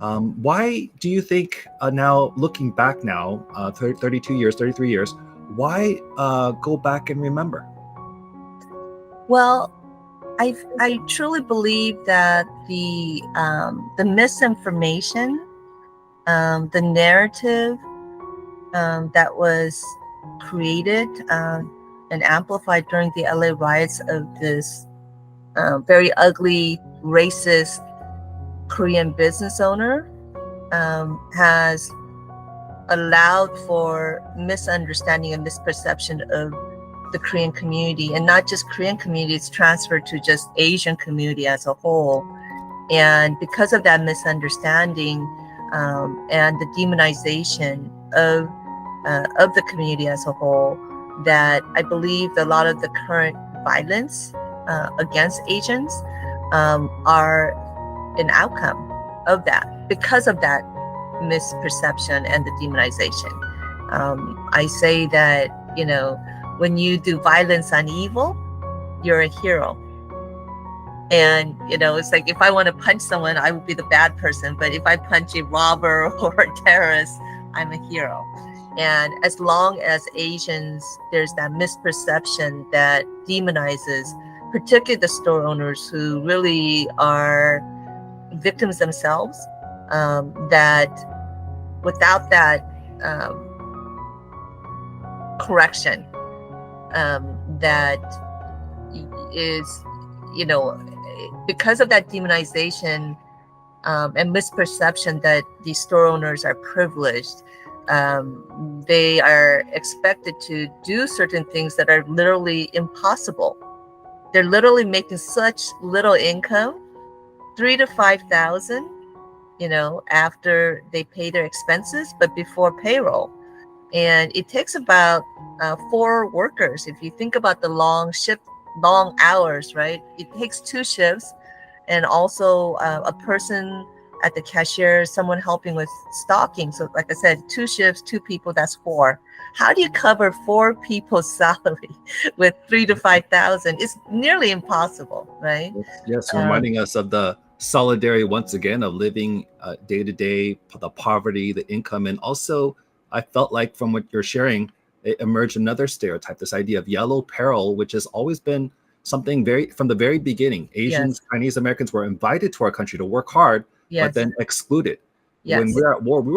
Why do you think now, looking back now, 32 years, 33 years, why go back and remember? Well, I truly believe that the misinformation, the narrative that was created and amplified during the LA riots of this very ugly, racist Korean business owner has allowed for misunderstanding and misperception of the Korean community, and not just Korean community, it's transferred to just Asian community as a whole. And because of that misunderstanding and the demonization of the community as a whole, that I believe a lot of the current violence against Asians are an outcome of that, because of that misperception and the demonization. I say that, when you do violence on evil, you're a hero. And, it's like, if I want to punch someone, I would be the bad person. But if I punch a robber or a terrorist, I'm a hero. And as long as Asians, there's that misperception that demonizes, particularly the store owners who really are victims themselves, that without that correction, that is, because of that demonization and misperception that these store owners are privileged, they are expected to do certain things that are literally impossible. They're literally making such little income, 3,000 to 5,000, after they pay their expenses, but before payroll. And it takes about 4 workers. If you think about the long hours, right? It takes 2 shifts, and also a person at the cashier, someone helping with stocking. So like I said, 2 shifts, 2 people, that's 4. How do you cover 4 people's salary with 3,000 to 5,000? It's nearly impossible, right? Yes, reminding us of the solidarity once again of living day to day, the poverty, the income, and also I felt like from what you're sharing, it emerged another stereotype, this idea of yellow peril, which has always been something from the very beginning. Asians, Yes. Chinese Americans were invited to our country to work hard, but Yes. then excluded. When Yes. we were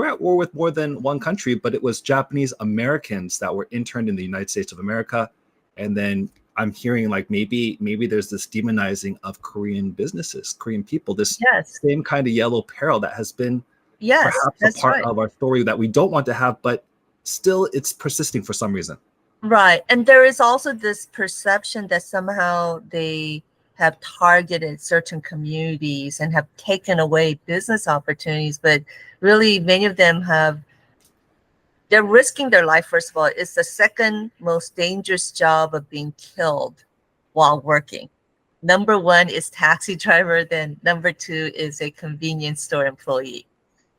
at war with more than one country, but it was Japanese Americans that were interned in the United States of America. And then I'm hearing like maybe there's this demonizing of Korean businesses, Korean people, this Yes. same kind of yellow peril that has been Yes, perhaps a that's part right. of our story that we don't want to have, but still it's persisting for some reason. Right. And there is also this perception that somehow they have targeted certain communities and have taken away business opportunities, but really many of them they're risking their life. First of all, it's the second most dangerous job of being killed while working. Number 1 is taxi driver, then number 2 is a convenience store employee.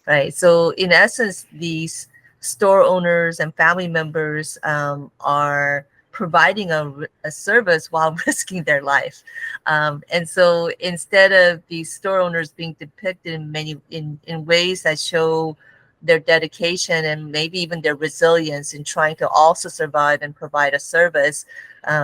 Right. So in essence, these store owners and family members are providing a service while risking their life. And so instead of these store owners being depicted in ways that show their dedication and maybe even their resilience in trying to also survive and provide a service,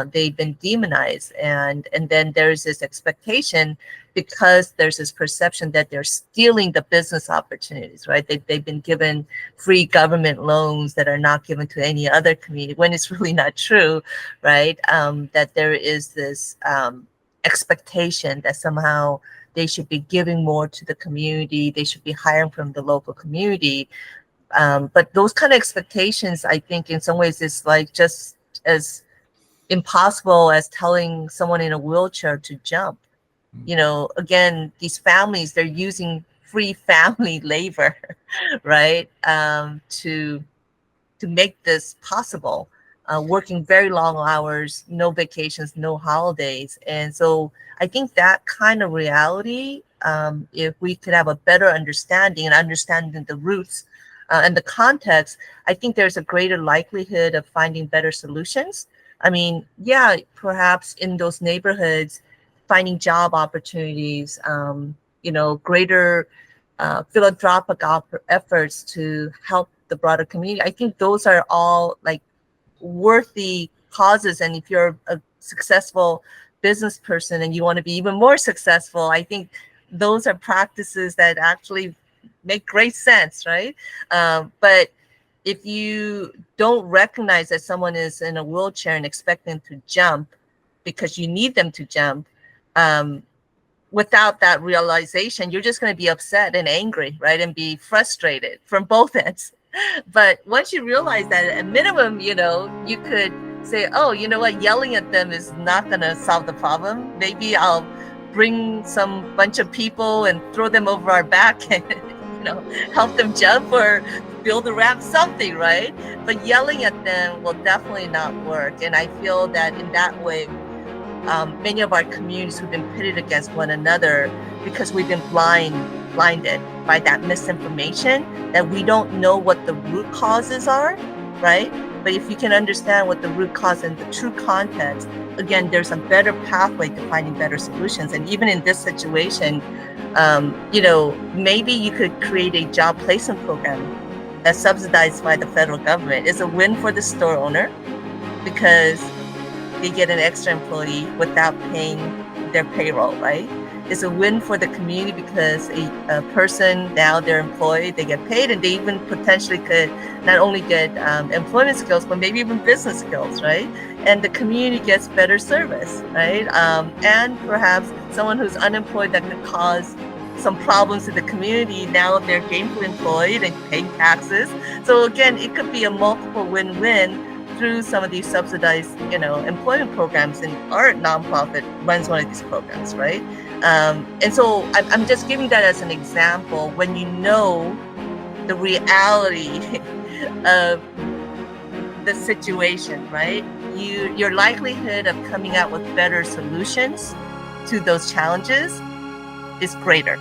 they've been demonized. And then there's this expectation, because there's this perception that they're stealing the business opportunities, right? They've been given free government loans that are not given to any other community, when it's really not true, right? That there is this expectation that somehow they should be giving more to the community, they should be hiring from the local community. But those kind of expectations, I think in some ways is like just as impossible as telling someone in a wheelchair to jump. Again, these families, they're using free family labor, right? To make this possible, working very long hours, no vacations, no holidays. And so I think that kind of reality, if we could have a better understanding and understanding the roots and the context, I think there's a greater likelihood of finding better solutions. I mean, yeah, perhaps in those neighborhoods, finding job opportunities, greater philanthropic efforts to help the broader community. I think those are all like worthy causes. And if you're a successful business person and you want to be even more successful, I think those are practices that actually make great sense, right? But if you don't recognize that someone is in a wheelchair and expect them to jump because you need them to jump, without that realization, you're just going to be upset and angry, right? And be frustrated from both ends. But once you realize that at minimum, you could say, oh, you know what, yelling at them is not going to solve the problem. Maybe I'll bring some bunch of people and throw them over our back and, help them jump or build a ramp, something, right? But yelling at them will definitely not work. And I feel that in that way, many of our communities who've been pitted against one another because we've been blinded by that misinformation, that we don't know what the root causes are, right? But if you can understand what the root cause and the true context, again, there's a better pathway to finding better solutions. And even in this situation, maybe you could create a job placement program that's subsidized by the federal government. It's a win for the store owner because they get an extra employee without paying their payroll, right? It's a win for the community because a person, now they're employed, they get paid, and they even potentially could not only get employment skills, but maybe even business skills, right? And the community gets better service, right? And perhaps someone who's unemployed that could cause some problems to the community, now they're gainfully employed and paying taxes. So again, it could be a multiple win-win through some of these subsidized, employment programs, and our nonprofit runs one of these programs, right? And so I'm just giving that as an example. When you know the reality of the situation, right? Your likelihood of coming out with better solutions to those challenges is greater.